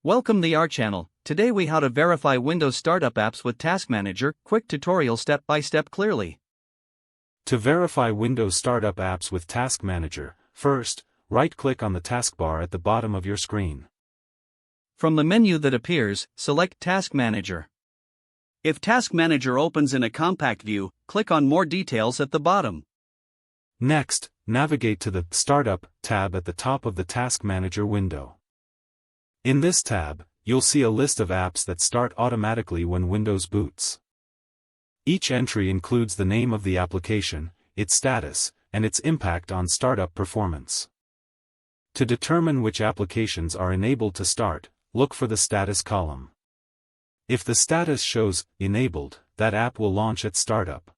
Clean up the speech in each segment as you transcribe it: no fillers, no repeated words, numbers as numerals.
Welcome to our channel. Today we how to verify Windows startup apps with Task Manager, quick tutorial step by step clearly. To verify Windows startup apps with Task Manager, first, right-click on the taskbar at the bottom of your screen. From the menu that appears, select Task Manager. If Task Manager opens in a compact view, click on More Details at the bottom. Next, navigate to the Startup tab at the top of the Task Manager window. In this tab, you'll see a list of apps that start automatically when Windows boots. Each entry includes the name of the application, its status, and its impact on startup performance. To determine which applications are enabled to start, look for the status column. If the status shows enabled, that app will launch at startup.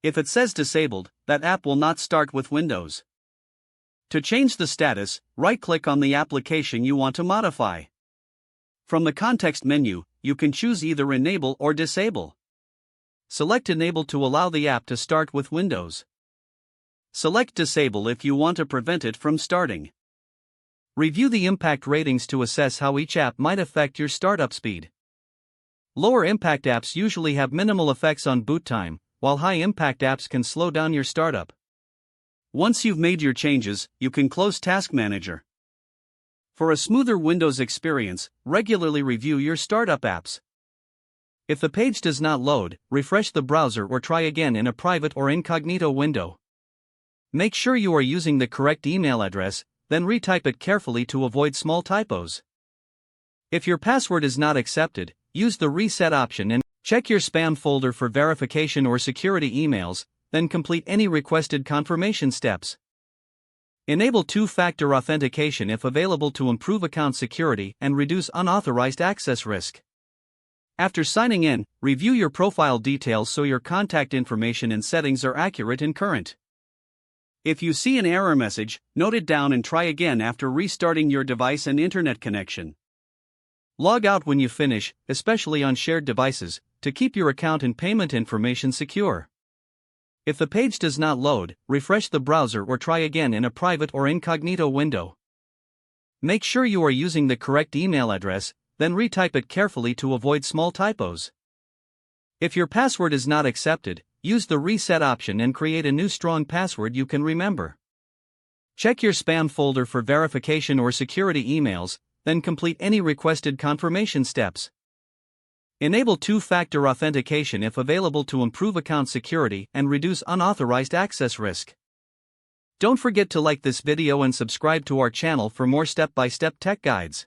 If it says disabled, that app will not start with Windows. To change the status, right-click on the application you want to modify. From the context menu, you can choose either Enable or Disable. Select Enable to allow the app to start with Windows. Select Disable if you want to prevent it from starting. Review the impact ratings to assess how each app might affect your startup speed. Lower impact apps usually have minimal effects on boot time, while high impact apps can slow down your startup. Once you've made your changes, you can close Task Manager. For a smoother Windows experience, regularly review your startup apps. If the page does not load, refresh the browser or try again in a private or incognito window. Make sure you are using the correct email address, then retype it carefully to avoid small typos. If your password is not accepted, use the reset option and check your spam folder for verification or security emails, then complete any requested confirmation steps. Enable two-factor authentication if available to improve account security and reduce unauthorized access risk. After signing in, review your profile details so your contact information and settings are accurate and current. If you see an error message, note it down and try again after restarting your device and internet connection. Log out when you finish, especially on shared devices, to keep your account and payment information secure. If the page does not load, refresh the browser or try again in a private or incognito window. Make sure you are using the correct email address, then retype it carefully to avoid small typos. If your password is not accepted, use the reset option and create a new strong password you can remember. Check your spam folder for verification or security emails, then complete any requested confirmation steps. Enable two-factor authentication if available to improve account security and reduce unauthorized access risk. Don't forget to like this video and subscribe to our channel for more step-by-step tech guides.